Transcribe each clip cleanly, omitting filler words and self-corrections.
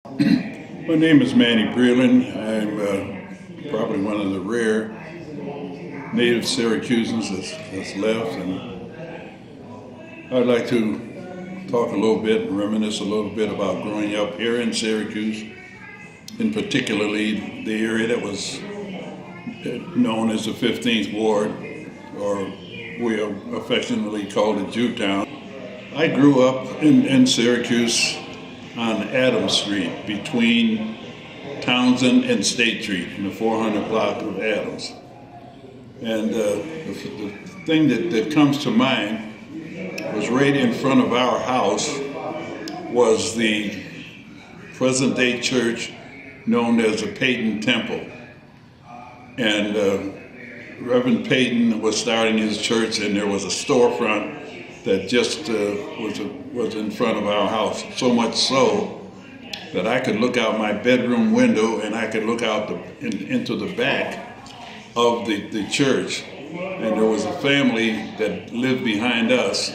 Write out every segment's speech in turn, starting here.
My name is Manny Breland. I'm probably one of the rare native Syracusans that's left, and I'd like to talk a little bit and reminisce a little bit about growing up here in Syracuse, in particularly the area that was known as the 15th Ward, or we affectionately called it Jewtown. I grew up in Syracuse on Adams Street between Townsend and State Street in the 400 block of Adams. And the thing that comes to mind was right in front of our house was the present day church known as the Peyton Temple. And Reverend Peyton was starting his church, and there was a storefront that just was in front of our house, so much so that I could look out my bedroom window and I could look out into the back of the church. And there was a family that lived behind us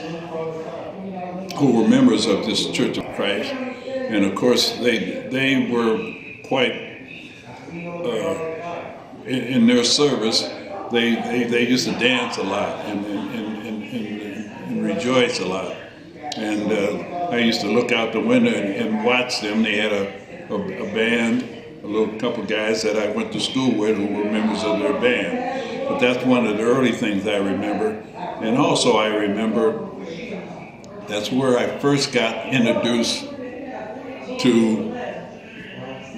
who were members of this Church of Christ. And of course, they were quite, in their service, they used to dance a lot and rejoice a lot. And I used to look out the window and watch them. They had a band, a little couple guys that I went to school with who were members of their band. But that's one of the early things I remember. And also I remember that's where I first got introduced to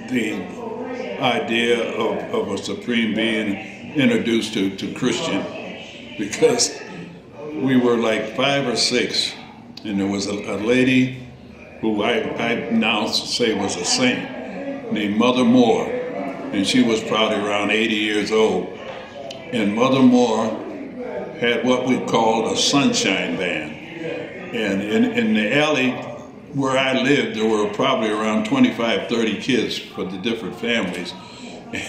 the idea of a supreme being, introduced to Christian, because we were like 5 or 6, and there was a lady who I now say was a saint named Mother Moore, and she was probably around 80 years old. And Mother Moore had what we called a sunshine band. And in the alley where I lived, there were probably around 25, 30 kids for the different families.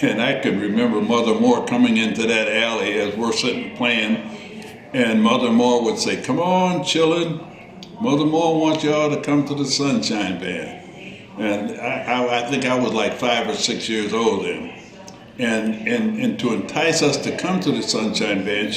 And I can remember Mother Moore coming into that alley as we're sitting playing, and Mother Moore would say, "Come on, children. Mother Moore wants y'all to come to the Sunshine Band." And I think I was like 5 or 6 years old then. And to entice us to come to the Sunshine Band,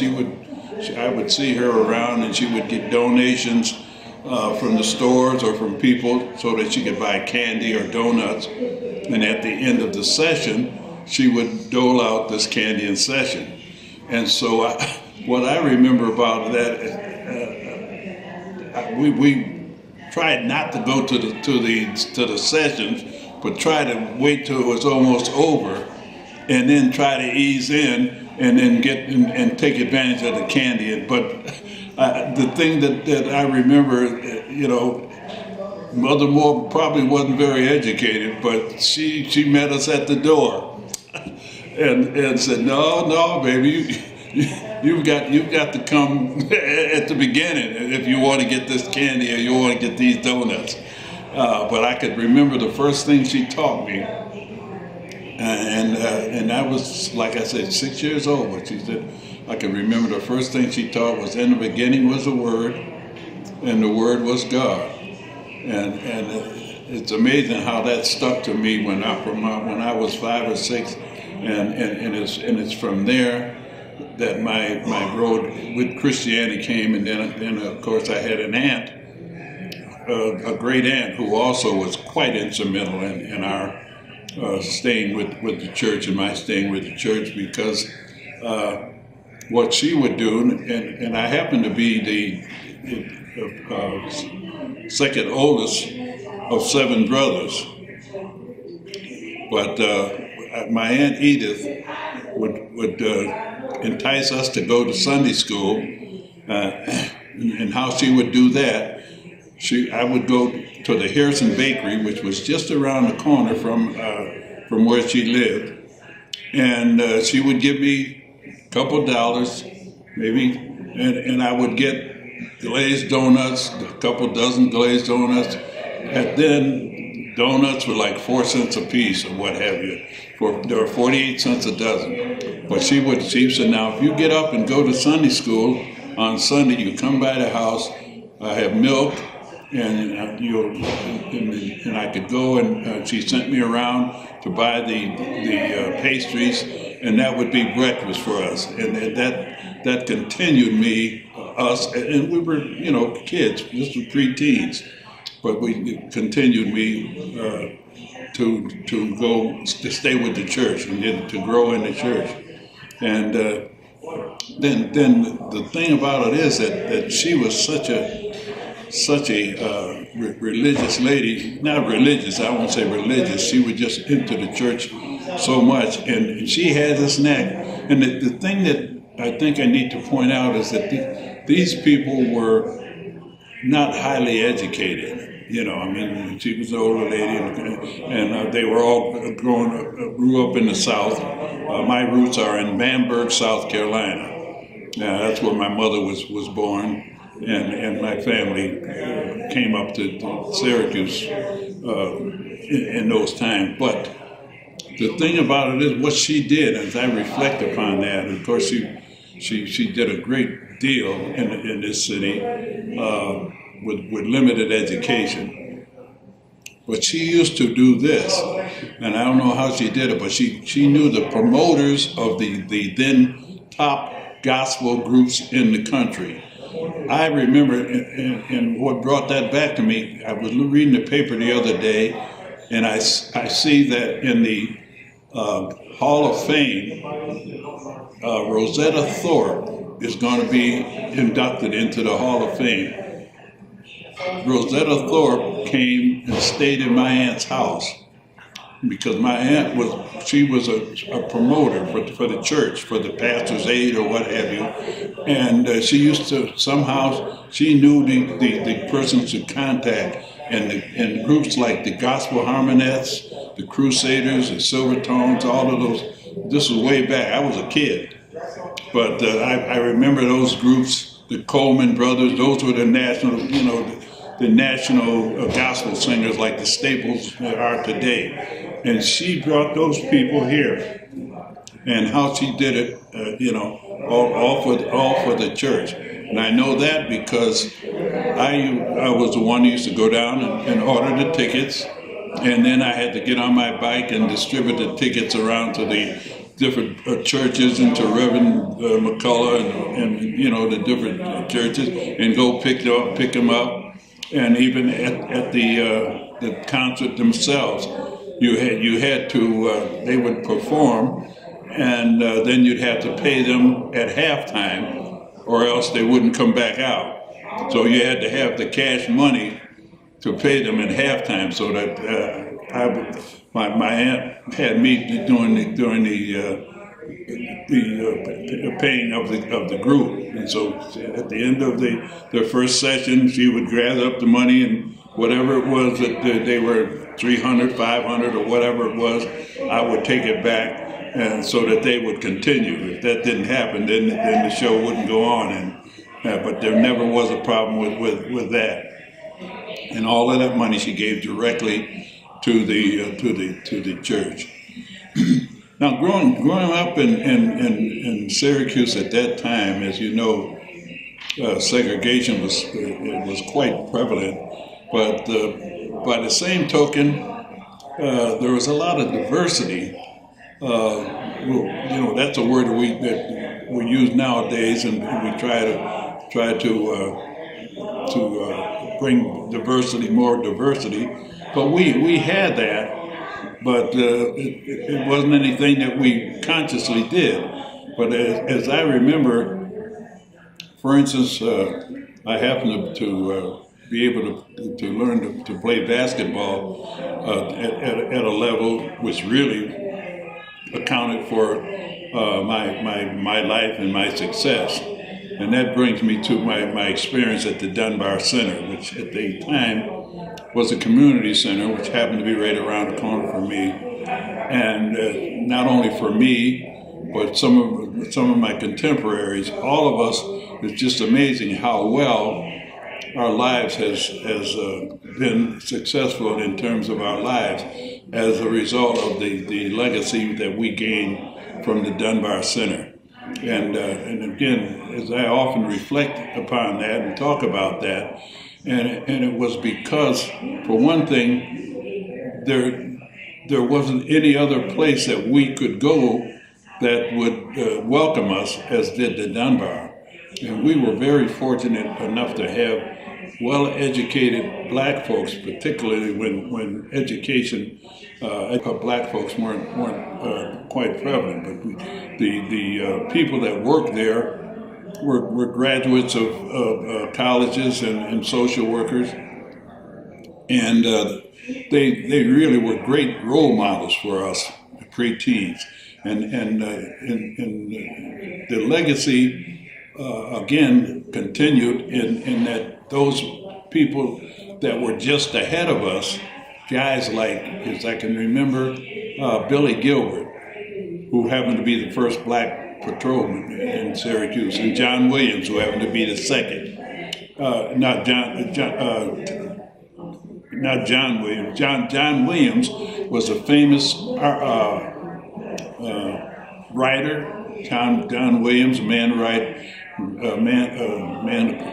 I would see her around, and she would get donations from the stores or from people so that she could buy candy or donuts. And at the end of the session, she would dole out this candy in session. And so what I remember about that, we tried not to go to the sessions, but try to wait till it was almost over, and then try to ease in and then get and take advantage of the candy. But the thing that I remember, Mother Moore probably wasn't very educated, but she met us at the door and said, "No, baby. You've got to come at the beginning if you want to get this candy or you want to get these donuts." But I could remember the first thing she taught me, and I was, like I said, 6 years old. But she said, I can remember the first thing she taught was, "In the beginning was the Word, and the Word was God." And it's amazing how that stuck to me when I was 5 or 6, and it's from there that my road with Christianity came. And then of course I had an aunt, a great aunt, who also was quite instrumental in our staying with the church, and my staying with the church, because what she would do, and I happened to be the second oldest of 7 brothers, but my Aunt Edith would entice us to go to Sunday school, and how she would do that, I would go to the Harrison Bakery, which was just around the corner from where she lived, and she would give me a couple dollars, maybe, and I would get glazed donuts, a couple dozen glazed donuts, and then donuts were like 4 cents a piece or what have you. They were 48 cents a dozen. But she said, "Now, if you get up and go to Sunday school on Sunday, you come by the house, I have milk, and and I could go, and she sent me around to buy the pastries, and that would be breakfast for us, and that continued us, and we were kids, just preteens, but we continued me to stay with the church and then to grow in the church, and then the thing about it is that she was such a religious lady. Not religious, I won't say religious. She was just into the church so much, and she had this knack. And the thing that I think I need to point out is that these people were not highly educated. I mean, she was an older lady, and they were all grew up in the South. My roots are in Bamberg, South Carolina. Now, that's where my mother was born, and my family came up to Syracuse in those times. But the thing about it is what she did, as I reflect upon that, of course she did a great deal in this city with limited education. But she used to do this, and I don't know how she did it, but she knew the promoters of the then top gospel groups in the country. I remember, and what brought that back to me, I was reading the paper the other day, and I see that in the Hall of Fame, Rosetta Thorpe is going to be inducted into the Hall of Fame. Rosetta Thorpe came and stayed in my aunt's house because my aunt was a promoter for the church, for the pastor's aide or what have you, and she used to she knew the persons to contact, and groups like the Gospel Harmonettes, the Crusaders, the Silvertones, all of those. This was way back. I was a kid, but I remember those groups, the Coleman Brothers. Those were the national, the national gospel singers like the Staples are today. And she brought those people here, and how she did it, all for the church. And I know that because I was the one who used to go down and order the tickets, and then I had to get on my bike and distribute the tickets around to the different churches and to Reverend McCullough and the different churches, and go pick them up, and even at the concert themselves. You had to, they would perform, and then you'd have to pay them at halftime, or else they wouldn't come back out. So you had to have the cash money to pay them at halftime. So that my aunt had me doing the paying of the group, and so at the end of the first session, she would gather up the money, and whatever it was that they were 300, 500, or whatever it was, I would take it back, and so that they would continue. If that didn't happen, then the show wouldn't go on, but there never was a problem with that. And all of that money she gave directly to the church. Now, growing up in Syracuse at that time, as you know, segregation was quite prevalent. But by the same token, there was a lot of diversity. That's a word that we use nowadays, and we try to bring more diversity. But we had that, but it wasn't anything that we consciously did. But as I remember, for instance, I happened to be able to learn to play basketball at a level which really accounted for my life and my success. And that brings me to my experience at the Dunbar Center, which at the time was a community center, which happened to be right around the corner from me. And not only for me, but some of my contemporaries, all of us, it's just amazing how well our lives has been successful in terms of our lives as a result of the legacy that we gained from the Dunbar Center. And again, as I often reflect upon that and talk about that, and it was because, for one thing, there wasn't any other place that we could go that would welcome us as did the Dunbar. And we were very fortunate enough to have well-educated black folks, particularly when education black folks weren't quite prevalent. But the people that worked there were graduates of colleges and social workers, and they really were great role models for us preteens. And the legacy again continued in that those people that were just ahead of us, guys like, as I can remember, Billy Gilbert, who happened to be the first black patrolman in Syracuse, and John Williams, who happened to be the second. Not John Williams. John Williams was a famous writer. John Williams, man who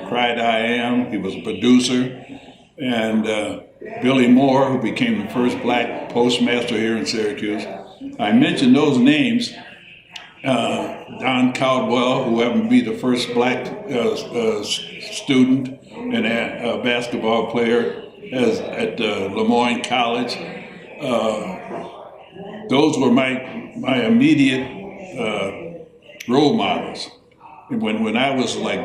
cried I am. He was a producer. And Billy Moore, who became the first black postmaster here in Syracuse. I mentioned those names. Don Caldwell, who happened to be the first black student and a basketball player at Lemoyne College. Those were my immediate role models. When I was like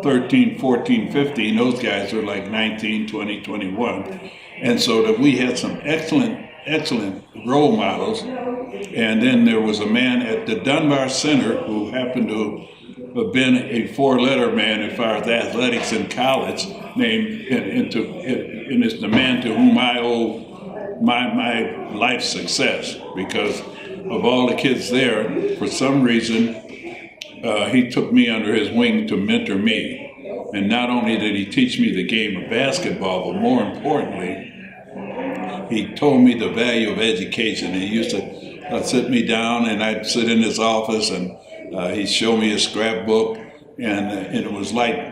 13, 14, 15, those guys were like 19, 20, 21. And so that we had some excellent role models. And then there was a man at the Dunbar Center who happened to have been a four-letter man as far as athletics in college, named, and it's the man to whom I owe my life success, because of all the kids there, for some reason, he took me under his wing to mentor me. And not only did he teach me the game of basketball, but more importantly, he told me the value of education. He used to sit me down, and I'd sit in his office, and he'd show me a scrapbook, and it was like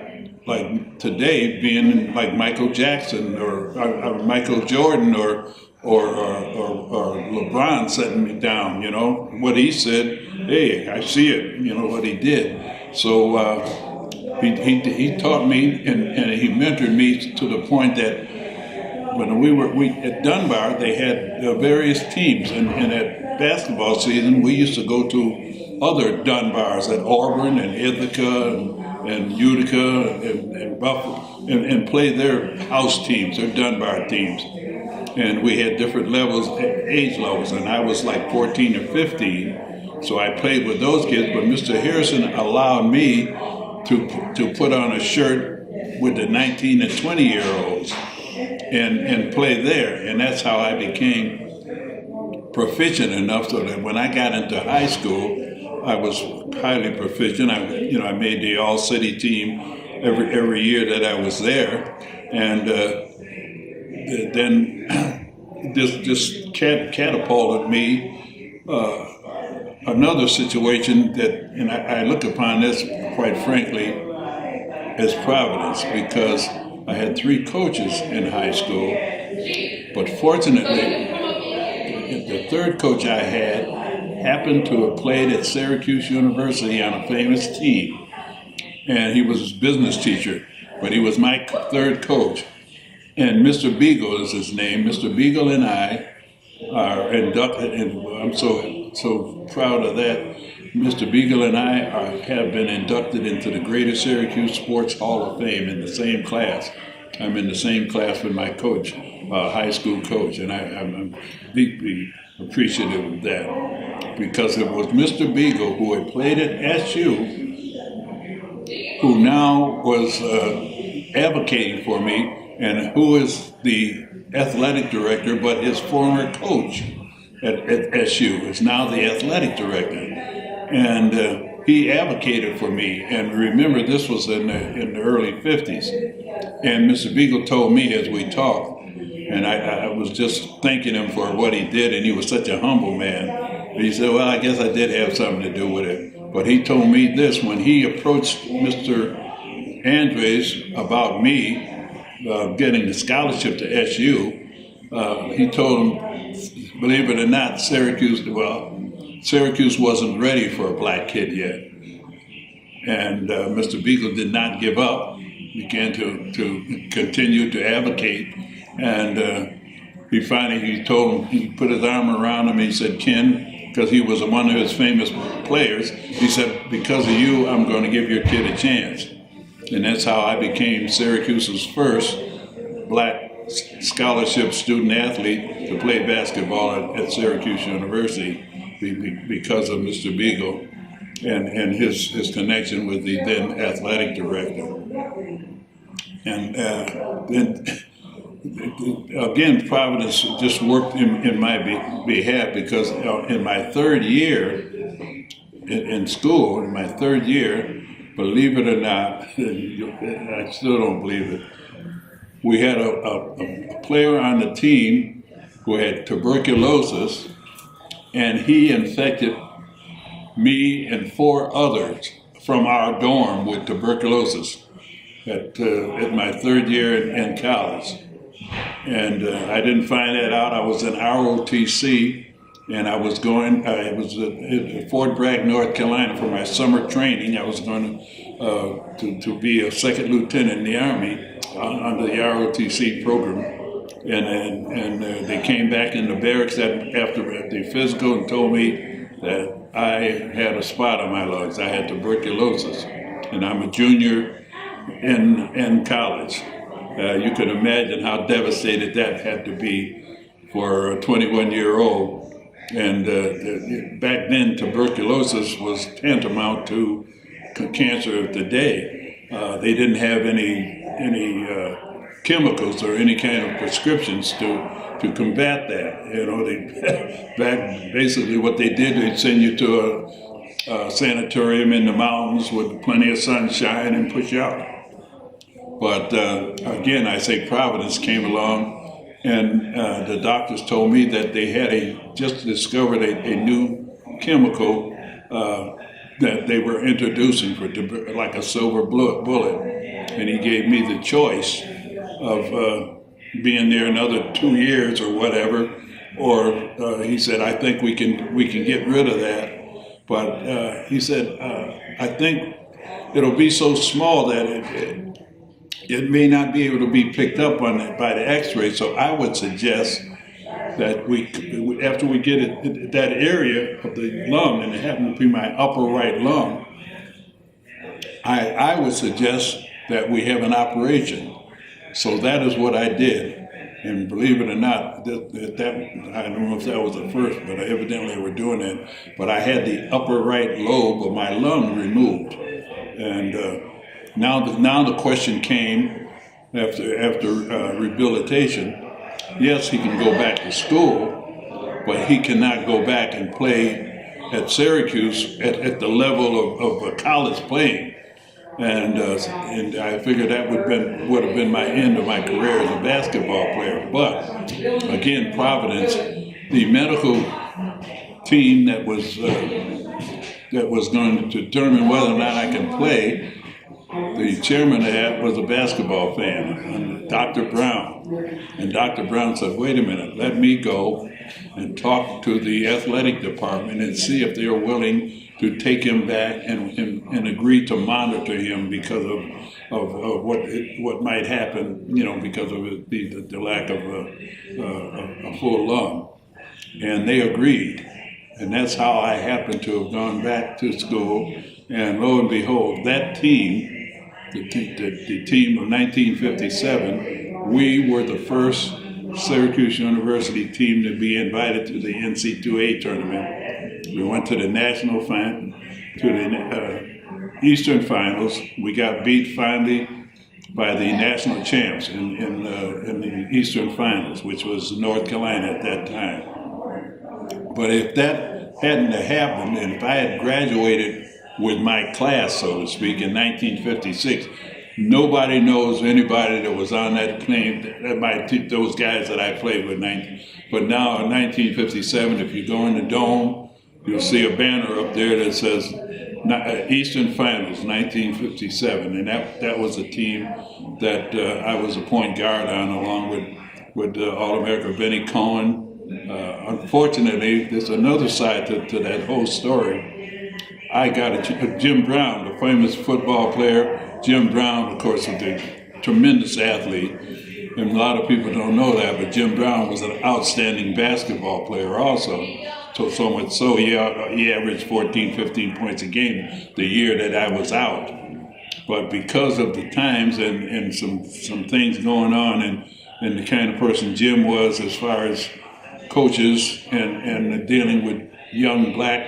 today being like Michael Jackson or Michael Jordan or LeBron setting me down. You know what he said. Hey, I see it. You know what he did. So he taught me and he mentored me to the point that when we at Dunbar, they had various teams, and at basketball season we used to go to other Dunbars at Auburn and Ithaca and Utica and Buffalo and play their house teams, their Dunbar teams. And we had different levels, age levels, and I was like 14 or 15, so I played with those kids. But Mr. Harrison allowed me to put on a shirt with the 19 and 20-year-olds and play there, and that's how I became proficient enough so that when I got into high school, I was highly proficient. I made the all-city team every year that I was there, and then this catapulted me. Another situation that, and I look upon this, quite frankly, as providence, because I had 3 coaches in high school, but fortunately, the third coach I had happened to have played at Syracuse University on a famous team, and he was his business teacher, but he was my third coach. And Mr. Beagle is his name. Mr. Beagle and I are inducted, and I'm so proud of that. Mr. Beagle and I have been inducted into the Greater Syracuse Sports Hall of Fame in the same class. I'm in the same class with my coach, high school coach, and I'm deeply appreciative of that, because it was Mr. Beagle, who had played at SU, who now was advocating for me, and who is the athletic director, but his former coach at SU is now the athletic director. And he advocated for me. And remember, this was in the early 50s. And Mr. Beagle told me as we talked, and I was just thanking him for what he did, and he was such a humble man. He said, well, I guess I did have something to do with it. But he told me this: when he approached Mr. Andres about me, getting a scholarship to SU, he told him, believe it or not, Syracuse wasn't ready for a black kid yet. And Mr. Beagle did not give up, began to continue to advocate. And he told him, he put his arm around him, he said, Ken, because he was one of his famous players, he said, because of you, I'm going to give your kid a chance. And that's how I became Syracuse's first black scholarship student athlete to play basketball at Syracuse University because of Mr. Beagle and his connection with the then athletic director. And then again, Providence just worked in my behalf, because in my third year in school, believe it or not, I still don't believe it, we had a player on the team who had tuberculosis, and he infected me and 4 others from our dorm with tuberculosis at my third year in college. And I didn't find that out. I was in ROTC, and I was at Fort Bragg, North Carolina for my summer training. I was going to be a second lieutenant in the Army under the ROTC program. And they came back in the barracks after the physical and told me that I had a spot on my lungs. I had tuberculosis, and I'm a junior in college. You can imagine how devastated that had to be for a 21-year-old. And back then, tuberculosis was tantamount to cancer of the day. They didn't have any chemicals or any kind of prescriptions to combat that. Basically what they did, they'd send you to a sanatorium in the mountains with plenty of sunshine and push you out. But again, I say Providence came along, and the doctors told me that they had just discovered a new chemical that they were introducing for like a silver bullet. And he gave me the choice of being there another 2 years or whatever, or he said, I think we can get rid of that. But he said, I think it'll be so small that it may not be able to be picked up by the X-ray. So I would suggest that after we get it, that area of the lung, and it happened to be my upper right lung, I would suggest that we have an operation. So that is what I did. And believe it or not, I don't know if that was the first, but evidently they were doing it. But I had the upper right lobe of my lung removed. And now the question came after rehabilitation. Yes, he can go back to school, but he cannot go back and play at Syracuse at the level of a college playing. And I figured that would have been my end of my career as a basketball player. But again, Providence, the medical team that was going to determine whether or not I can play, the chairman of that was a basketball fan, Dr. Brown. And Dr. Brown said, wait a minute, let me go and talk to the athletic department and see if they're willing to take him back and agree to monitor him because of what might happen, because of the lack of a full lung. And they agreed. And that's how I happened to have gone back to school. And lo and behold, that team, the team of 1957, we were the first Syracuse University team to be invited to the NC2A tournament. We went to the national final, to the Eastern finals. We got beat finally by the national champs in the Eastern finals, which was North Carolina at that time. But if that hadn't happened, and if I had graduated with my class, so to speak, in 1956, nobody knows anybody that was on that team, those guys that I played with. But now in 1957, if you go in the Dome, you'll see a banner up there that says Eastern Finals, 1957, and that was a team that I was a point guard on, along with All-America Benny Cohen. Unfortunately, there's another side to that whole story. I got Jim Brown, the famous football player. Jim Brown, of course, was a tremendous athlete, and a lot of people don't know that, but Jim Brown was an outstanding basketball player also. So much so, he averaged 14, 15 points a game the year that I was out. But because of the times and some things going on and the kind of person Jim was as far as coaches and dealing with young black,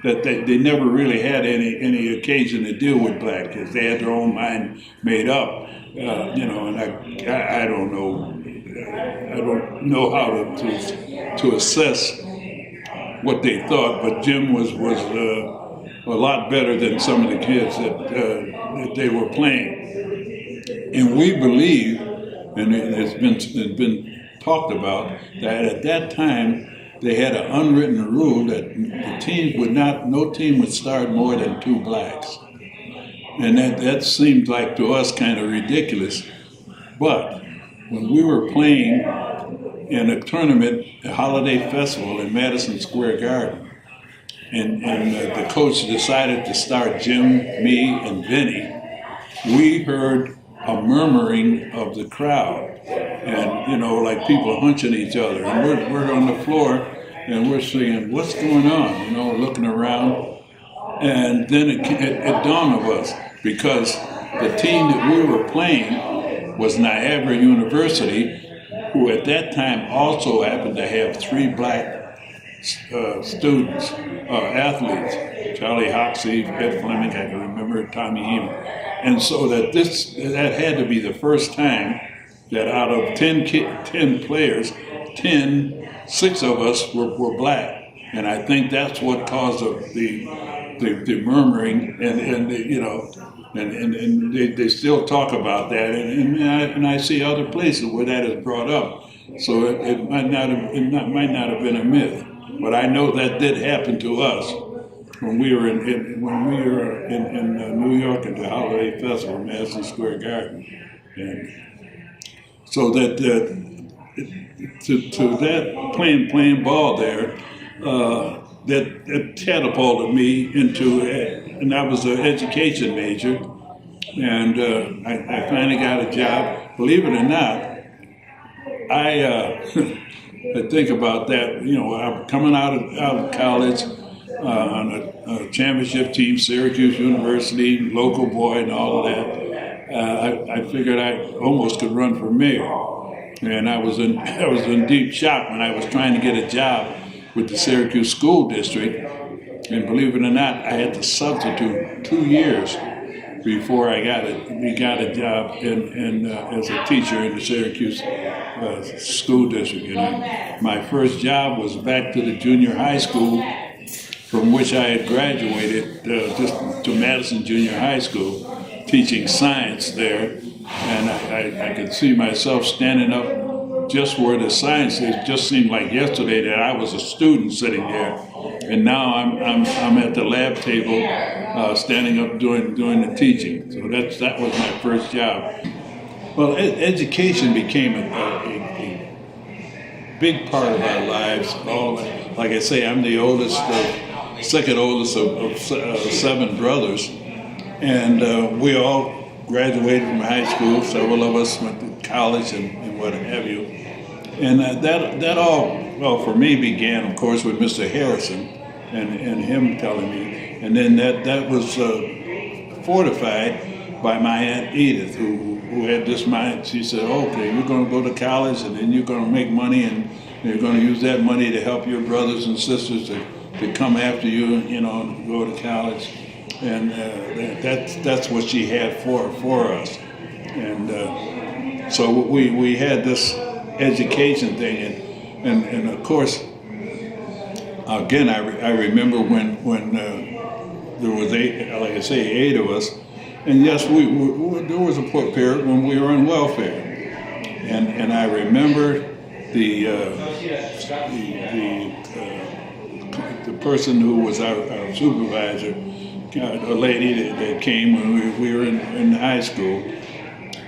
that they never really had any occasion to deal with black kids. They had their own mind made up, and I don't know how to assess what they thought, but Jim was a lot better than some of the kids that they were playing. And we believe, and it's been talked about, that at that time they had an unwritten rule that no team would start more than 2 blacks. And that seemed like to us kind of ridiculous. But when we were playing in a tournament, a holiday festival in Madison Square Garden, and the coach decided to start Jim, me, and Vinny, we heard a murmuring of the crowd, and like people hunching each other, and we're on the floor, and we're saying, "What's going on?" Looking around, and then it dawned on us, because the team that we were playing was Niagara University, who at that time also happened to have 3 black students, athletes, Charlie Hoxie, Ed Fleming, I can remember Tommy Heeman. And so that had to be the first time that out of 10 players, 6 of us were black. And I think that's what caused the murmuring, and they still talk about that, and I see other places where that is brought up. So it might not have been a myth, but I know that did happen to us when we were in New York at the Holiday Festival, Madison Square Garden, and so that to that playing ball there. That catapulted me into, and I was an education major, and I finally got a job. Believe it or not, I think about that. I'm coming out of college on a championship team, Syracuse University, local boy, and all of that. I figured I almost could run for mayor, and I was in deep shock when I was trying to get a job with the Syracuse School District, and believe it or not, I had to substitute 2 years before we got a job as a teacher in the Syracuse School District. My first job was back to the junior high school from which I had graduated, just to Madison Junior High School, teaching science there, and I could see myself standing up just where the science is. Just seemed like yesterday that I was a student sitting there, and now I'm at the lab table, standing up doing the teaching. So that was my first job. Well, education became a big part of our lives. Like I say, I'm the oldest, second oldest of 7 brothers, and we all graduated from high school. Several of us went to college and what have you. And that all, for me, began, of course, with Mr. Harrison and him telling me. And then that was fortified by my Aunt Edith, who had this mind. She said, "Okay, you're going to go to college, and then you're going to make money, and you're going to use that money to help your brothers and sisters to come after you, to go to college." And that's what she had for us. And so we had this education thing, and of course, again, I remember when there was 8 of us, and yes, there was a period when we were on welfare, and I remember the the person who was our supervisor, a lady that came when we were in high school,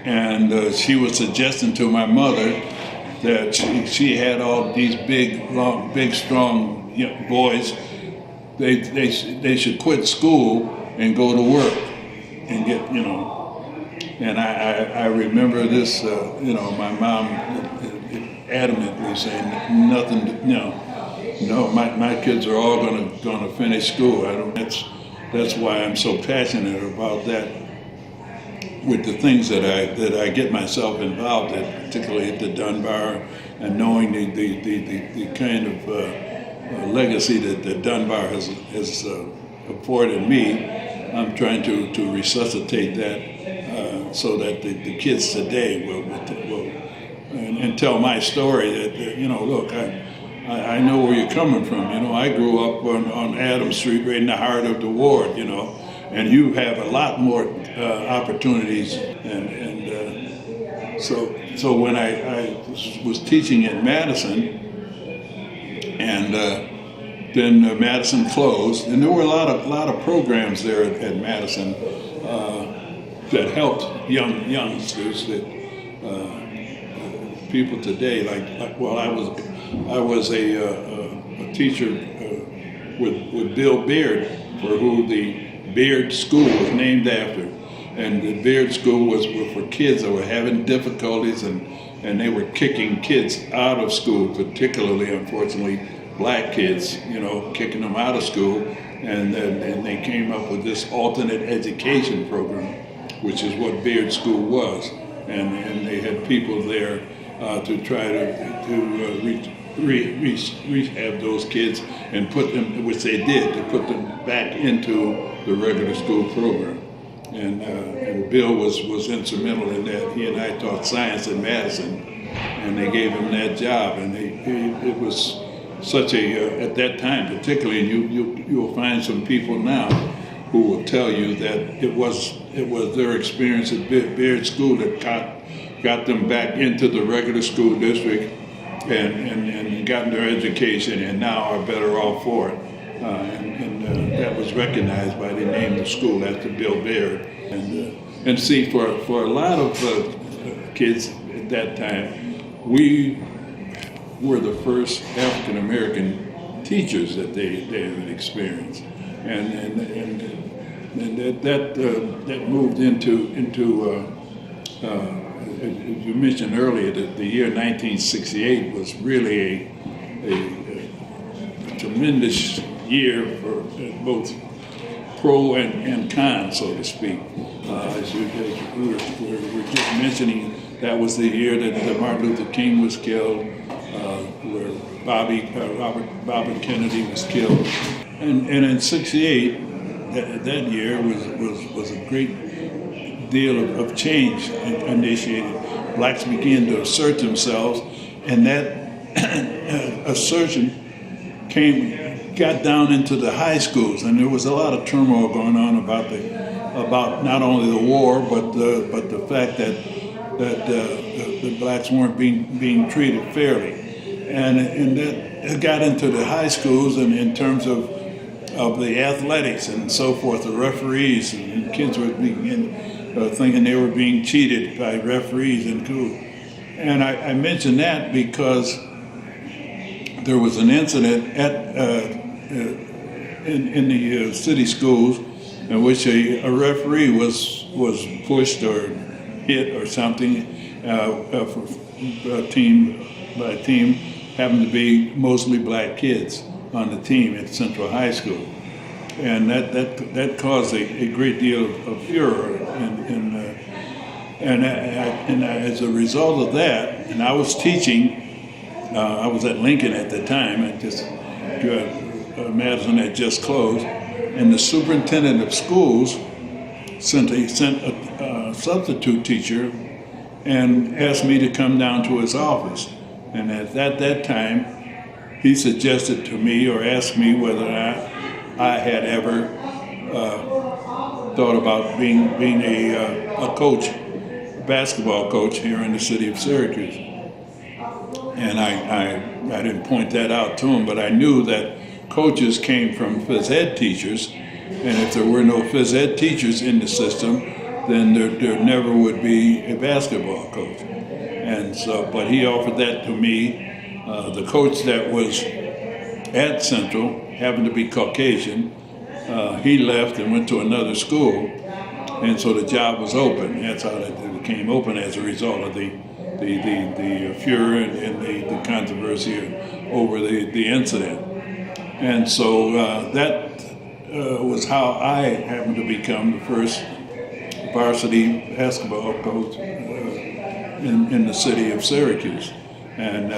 and she was suggesting to my mother that she had all these big, strong boys. They should quit school and go to work and get, And I remember this, my mom adamantly saying nothing, no, my kids are all gonna finish school. That's why I'm so passionate about that. With the things that I get myself involved in, particularly at the Dunbar, and knowing the kind of legacy that the Dunbar has afforded me, I'm trying to resuscitate that so that the kids today will and tell my story that look, I know where you're coming from. I grew up on Adams Street, right in the heart of the ward. And you have a lot more opportunities, and so when I was teaching at Madison, and then Madison closed, and there were a lot of programs there at Madison that helped youngsters that people today I was a teacher with Bill Beard, for who the Beard School was named after, and the Beard School was for kids that were having difficulties, and they were kicking kids out of school, particularly, unfortunately, black kids, kicking them out of school, and they came up with this alternate education program, which is what Beard School was, and they had people there to try to rehab those kids and put them, which they did, to put them back into the regular school program. And Bill was instrumental in that. He and I taught science at Madison, and they gave him that job. And it was such at that time particularly, and you'll find some people now who will tell you that it was their experience at Beard School that got them back into the regular school district and gotten their education, and now are better off for it. That was recognized by the name of the school after Bill Baird. And see, for a lot of kids at that time, we were the first African American teachers that they had experienced, and that moved into as you mentioned earlier, the year 1968 was really a tremendous year for both pro and con, so to speak. As we were just mentioning, that was the year that Martin Luther King was killed, where Robert Kennedy was killed, and in '68, that year was a great deal of change initiated. Blacks began to assert themselves, and that assertion got down into the high schools, and there was a lot of turmoil going on about not only the war, but the fact that the blacks weren't being treated fairly, and that got into the high schools, and in terms of the athletics and so forth, the referees, and kids were thinking they were being cheated by referees and cool. And I mention that because there was an incident in the city schools in which a referee was pushed or hit or something for a team happened to be mostly black kids on the team at Central High School. And that caused a great deal of furor, and as a result of that, and I was teaching. I was at Lincoln at the time. Madison had just closed, and the superintendent of schools sent a substitute teacher and asked me to come down to his office. And at that time, he suggested to me or asked me whether I had ever thought about being a coach, a basketball coach here in the city of Syracuse. And I didn't point that out to him, but I knew that coaches came from phys ed teachers, and if there were no phys ed teachers in the system, then there never would be a basketball coach. And so, but he offered that to me. The coach that was at Central happened to be Caucasian. He left and went to another school, and so the job was open. That's how it became open as a result of the furor and the controversy over the incident. And so that was how I happened to become the first varsity basketball coach in the city of Syracuse. And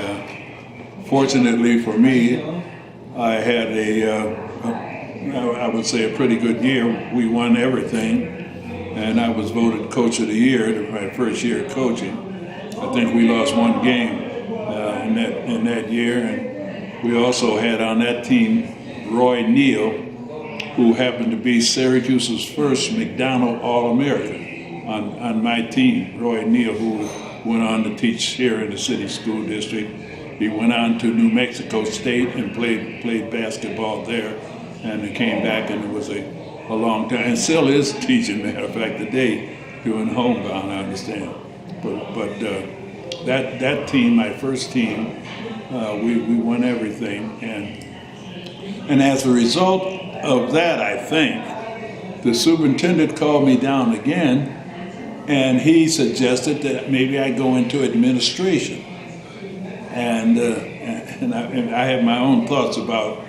fortunately for me, I had I would say a pretty good year. We won everything, and I was voted Coach of the Year my first year coaching. I think we lost one game in that year, and we also had on that team Roy Neal, who happened to be Syracuse's first McDonald All-American on my team. Roy Neal, who went on to teach here in the city school district. He went on to New Mexico State and played basketball there, and he came back, and it was a long time, and still is teaching, matter of fact, today, doing homebound, I understand. But that team, my first team, we won everything, and as a result of that, I think, the superintendent called me down again, and he suggested that maybe I go into administration. And I have my own thoughts about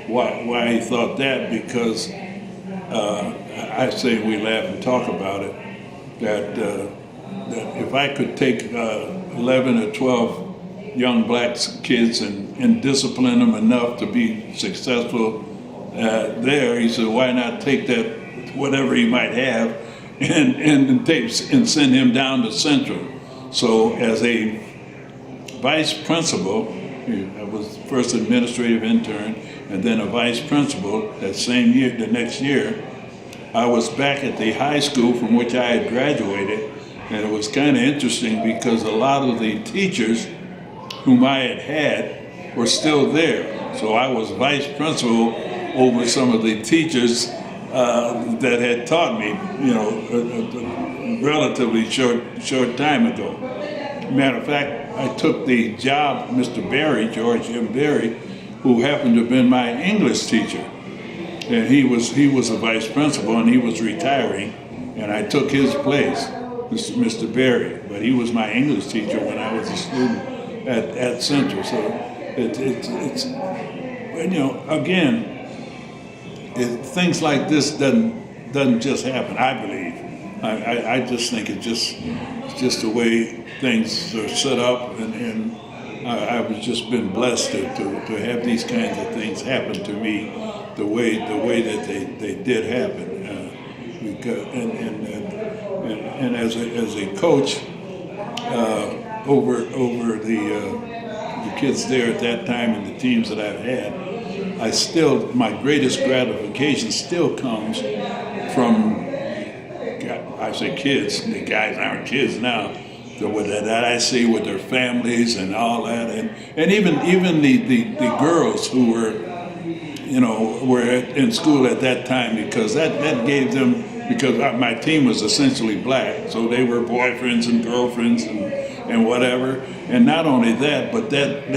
why he thought that, because I say, we laugh and talk about it, that if I could take 11 or 12 young black kids and discipline them enough to be successful there, he said, why not take that, whatever he might have, and send him down to Central. So as a vice principal, I was first administrative intern, and then a vice principal that same year, the next year, I was back at the high school from which I had graduated, and it was kind of interesting because a lot of the teachers whom I had were still there. So I was vice principal over some of the teachers that had taught me, a relatively short time ago. Matter of fact, I took the job, Mr. Berry, George M. Berry, who happened to have been my English teacher. And he was a vice principal, and he was retiring, and I took his place, Mr. Berry. But he was my English teacher when I was a student at Central. So it's again, things like this doesn't just happen, I believe. I just think it's just the way things are set up, and I've just been blessed to have these kinds of things happen to me the way that they did happen. Because and as a coach over the kids there at that time and the teams that I've had, my greatest gratification still comes from, I say kids, the guys aren't kids now, that I see with their families and all that, and even the girls who were in school at that time, because that gave them, because my team was essentially black, so they were boyfriends and girlfriends and whatever, and not only that, but that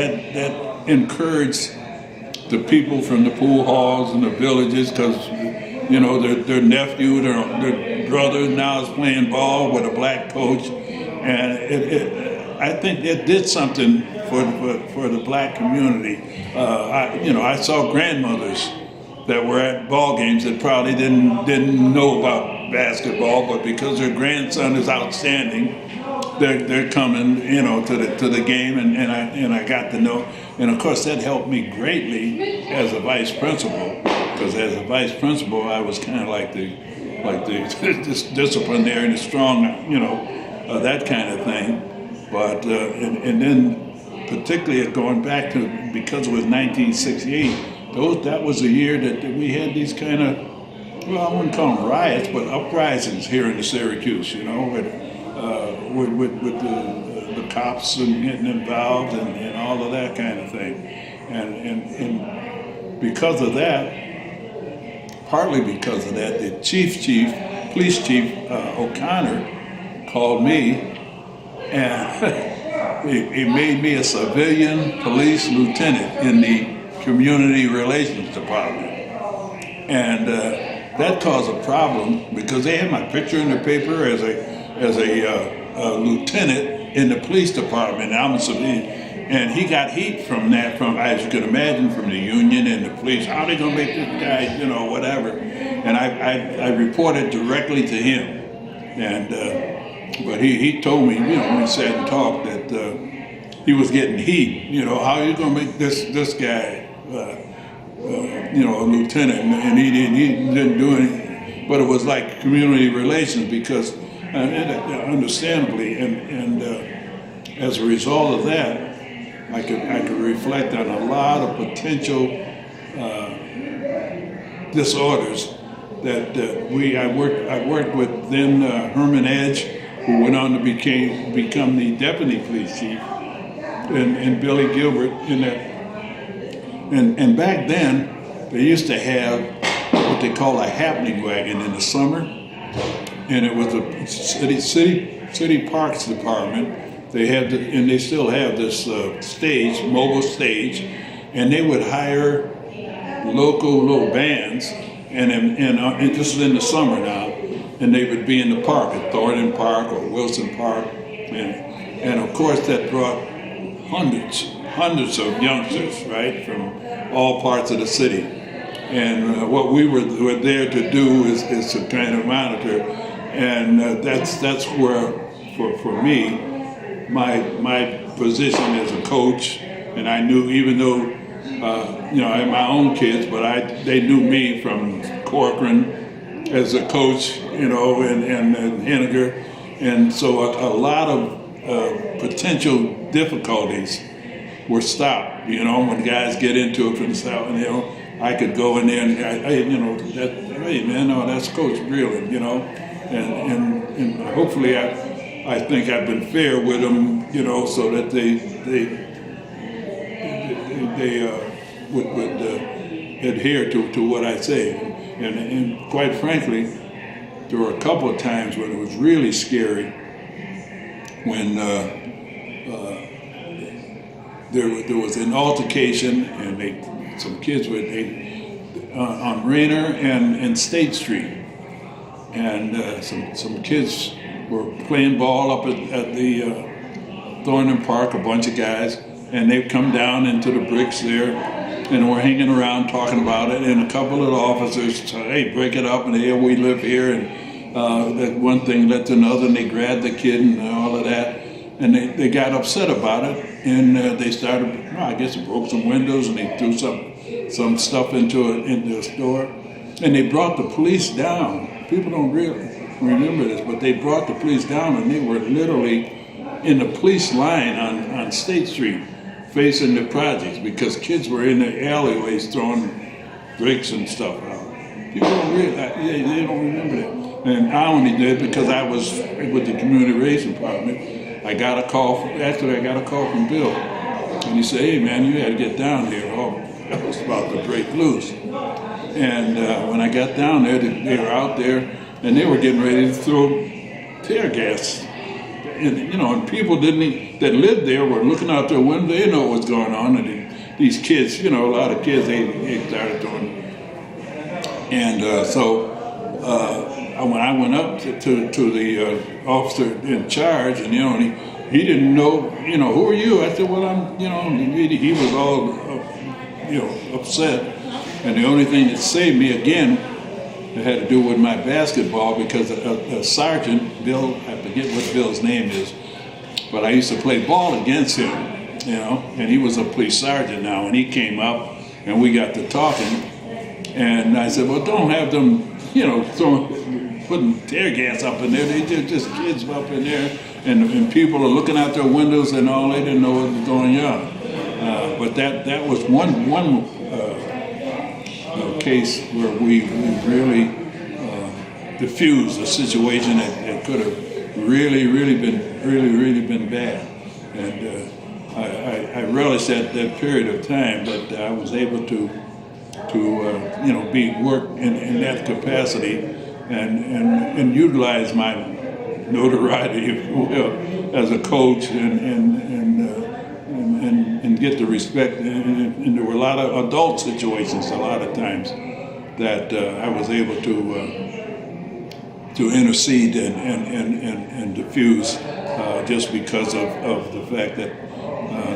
encouraged the people from the pool halls and the villages, because their nephew, their brother now is playing ball with a black coach, and I think it did something for the black community. I saw grandmothers that were at ball games that probably didn't know about basketball, but because their grandson is outstanding, they're coming, to the game, and I got to know, and of course that helped me greatly as a vice principal, because as a vice principal I was kind of like the disciplinary and the strong, that kind of thing. But and then particularly going back to, because it was 1968. That was a year that we had these kind of, I wouldn't call them riots, but uprisings here in the Syracuse, with the cops and getting involved and all of that kind of thing. And because of that, partly because of that, the police chief O'Connor called me, and he made me a civilian police lieutenant in the community relations department. And that caused a problem because they had my picture in the paper as a lieutenant in the police department. And I'm a civilian, and he got heat from that, as you can imagine, from the union and the police. How are they gonna make this guy, whatever? And I reported directly to him, and but he told me, when we sat and talked, that he was getting heat. How are you gonna make this guy? A lieutenant, and he didn't do anything. But it was like community relations because, understandably, and as a result of that, I could reflect on a lot of potential disorders that I worked with then Herman Edge, who went on to become the deputy police chief, and Billy Gilbert in that. And back then, they used to have what they call a happening wagon in the summer, and it was a city parks department. They had, and they still have this mobile stage, and they would hire local little bands, and this is in the summer now, and they would be in the park at Thornton Park or Wilson Park, and of course that brought hundreds of youngsters, right, from all parts of the city. And what we were there to do is to kind of monitor, and that's where, for me, my position as a coach, and I knew, even though I had my own kids, but they knew me from Corcoran as a coach, and Henniger, and so a lot of potential difficulties were stopped. When guys get into it from the south, I could go in there and hey man, no, that's Coach Breland, and hopefully I think I've been fair with them, so that they would adhere to what I say, and quite frankly, there were a couple of times when it was really scary when. There was an altercation, and some kids were on Rayner and State Street, and some kids were playing ball up at the Thornton Park, a bunch of guys, and they'd come down into the bricks there, and were hanging around talking about it, and a couple of the officers said, hey, break it up, and here we live here, and that one thing led to another, and they grabbed the kid and all of that. And they got upset about it, and they started, I guess they broke some windows, and they threw some stuff into the store. And they brought the police down. People don't really remember this, but they brought the police down, and they were literally in the police line on State Street facing the projects because kids were in the alleyways throwing bricks and stuff out. People don't really, they don't remember that. And I only did because I was with the community relations department. I got a call from Bill, and he said, hey man, you had to get down here. Oh, I was about to break loose. And when I got down there, they were out there, and they were getting ready to throw tear gas. And people that lived there were looking out their window. They didn't know what was going on. And these kids, a lot of kids, they started doing. And when I went up to the officer in charge, and he didn't know, who are you? I said, well, I'm, he was all, upset, and the only thing that saved me again, it had to do with my basketball because a sergeant, Bill, I forget what Bill's name is, but I used to play ball against him, and he was a police sergeant now, and he came up, and we got to talking, and I said, well, don't have them, putting tear gas up in there. They just kids up in there, and people are looking out their windows and all. They didn't know what was going on. But that was one case where we really diffused a situation that could have really been bad. And I relished that period of time, but I was able to work in that capacity and utilize my notoriety, if you will, as a coach and get the respect. And there were a lot of adult situations, a lot of times, that I was able to intercede and diffuse just because of the fact that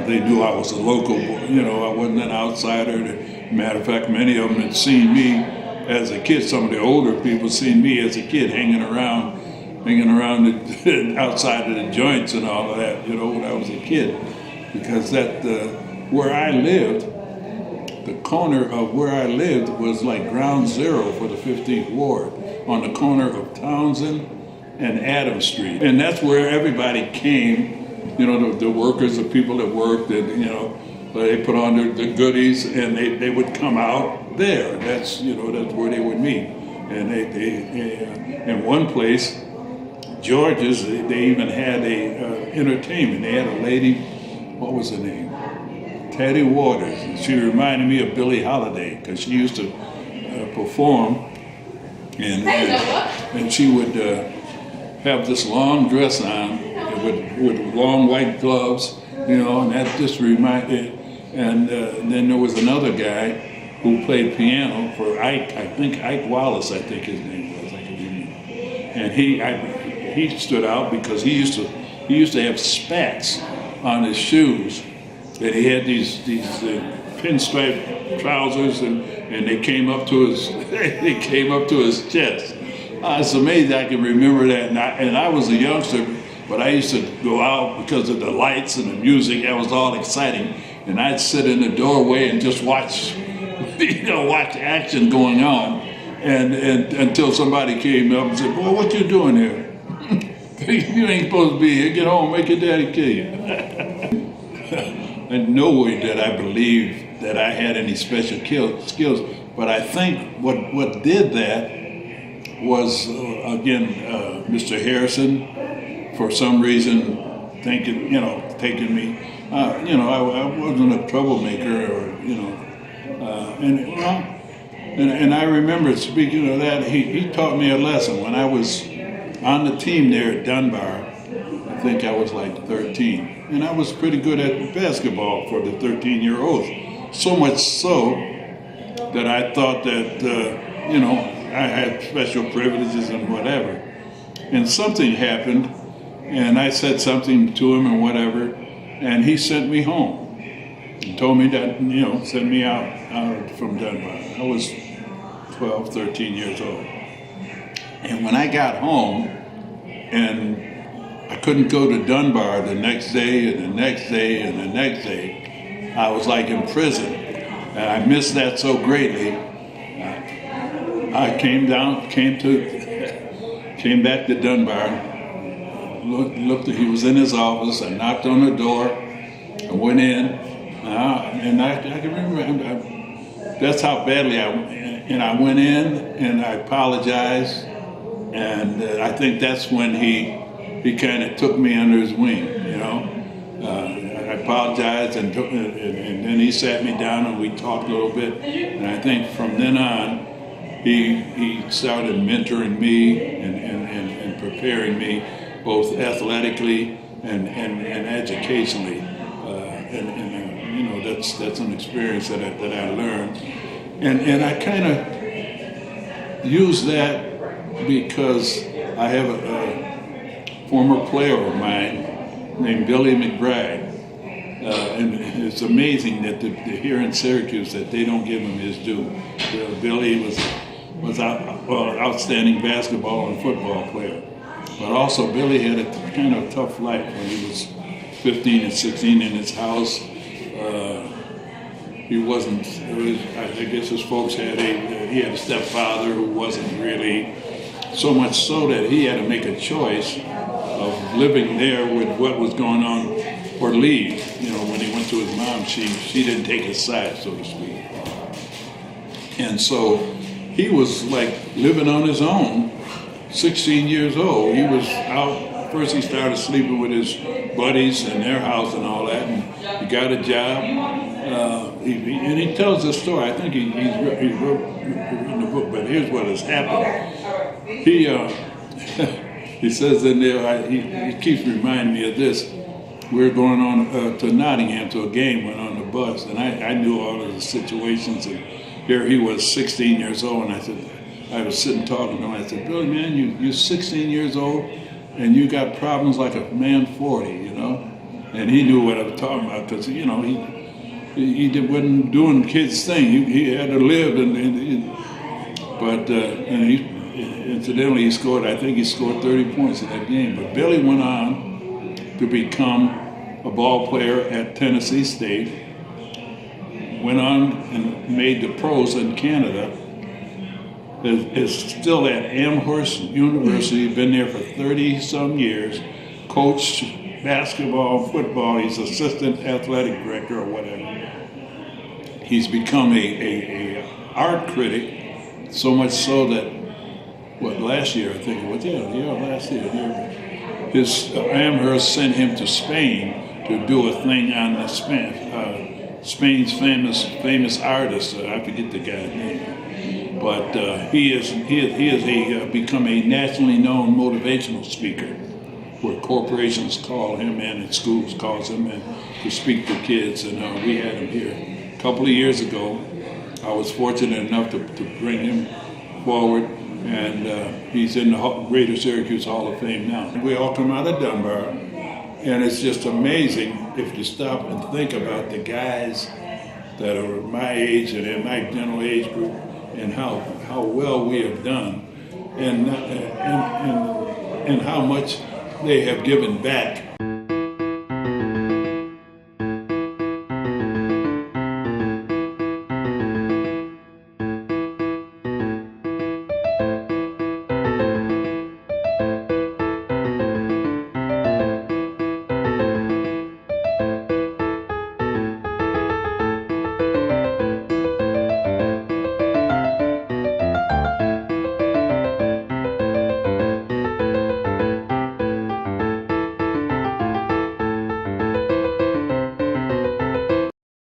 they knew I was a local, I wasn't an outsider. Matter of fact, many of them had seen me as a kid. Some of the older people seen me as a kid hanging around outside of the joints and all of that, when I was a kid. Because where I lived, the corner of where I lived was like ground zero for the 15th Ward, on the corner of Townsend and Adams Street. And that's where everybody came, the workers, the people that worked, and, they put on the goodies and they would come out there. That's where they would meet. And they in one place, George's, they even had a entertainment. They had a lady, what was her name? Teddy Waters. And she reminded me of Billie Holiday because she used to perform, and she would have this long dress on with long white gloves, and that just reminded. And then there was another guy who played piano for Ike. I think Ike Wallace, I think his name was. I can remember. And he stood out because he used to have spats on his shoes, and he had these pinstripe trousers, and they came up to his chest. It's amazing I can remember that, and I was a youngster, but I used to go out because of the lights and the music. That was all exciting, and I'd sit in the doorway and just watch action going on, and until somebody came up and said, "Boy, what you doing here? You ain't supposed to be here. Get home, make your daddy kill you." In no way did I believe that I had any special skills, but I think what did that was, again, Mr. Harrison, for some reason, taking me. I wasn't a troublemaker, and I remember, speaking of that, he taught me a lesson when I was on the team there at Dunbar. I think I was like 13, and I was pretty good at basketball for the 13-year-olds. So much so that I thought that I had special privileges and whatever. And something happened, and I said something to him and whatever, and he sent me home. He told me that, sent me out from Dunbar. I was 12, 13 years old. And when I got home, and I couldn't go to Dunbar the next day and the next day and the next day, I was like in prison. And I missed that so greatly. I came back to Dunbar, looked, he was in his office. I knocked on the door, I went in, and I can remember, that's how badly I went in and I apologized, and I think that's when he kind of took me under his wing, I apologized, and then he sat me down and we talked a little bit, and I think from then on, he started mentoring me and preparing me both athletically and educationally, that's an experience that I learned, and I kind of use that because I have a former player of mine named Billy McBride, and it's amazing that here in Syracuse that they don't give him his due. Billy was outstanding basketball and football player, but also Billy had a kind of tough life when he was 15 and 16 in his house. He wasn't. I guess his folks he had a stepfather who wasn't really, so much so that he had to make a choice of living there with what was going on or leave. When he went to his mom, she didn't take his side, so to speak. And so he was like living on his own, 16 years old. He was out, first he started sleeping with his buddies in their house and all that, and he got a job, And he tells the story. I think he wrote in the book, but here's what has happened. He he says in there, he keeps reminding me of this. We were going on to Nottingham to a game, went on the bus, and I knew all of the situations. And here he was, 16 years old, and I was sitting talking to him. I said, Billy, man, you're 16 years old, and you got problems like a man 40, you know? And he knew what I was talking about because, you know, he wasn't doing kids' thing. He had to live, but incidentally, he scored. I think he scored 30 points in that game. But Billy went on to become a ball player at Tennessee State. Went on and made the pros in Canada. Is still at Amherst University. Been there for 30-some years. Coached basketball, football. He's assistant athletic director or whatever. He's become a art critic, so much so that last year I think it was last year. His Amherst sent him to Spain to do a thing on the Spain's famous artist. I forget the guy's name, but he has become a nationally known motivational speaker, where corporations call him in and schools calls him in to speak to kids, and we had him here a couple of years ago. I was fortunate enough to bring him forward, and he's in the Greater Syracuse Hall of Fame now. We all come out of Dunbar, and it's just amazing if you stop and think about the guys that are my age and in my general age group, and how well we have done, and how much they have given back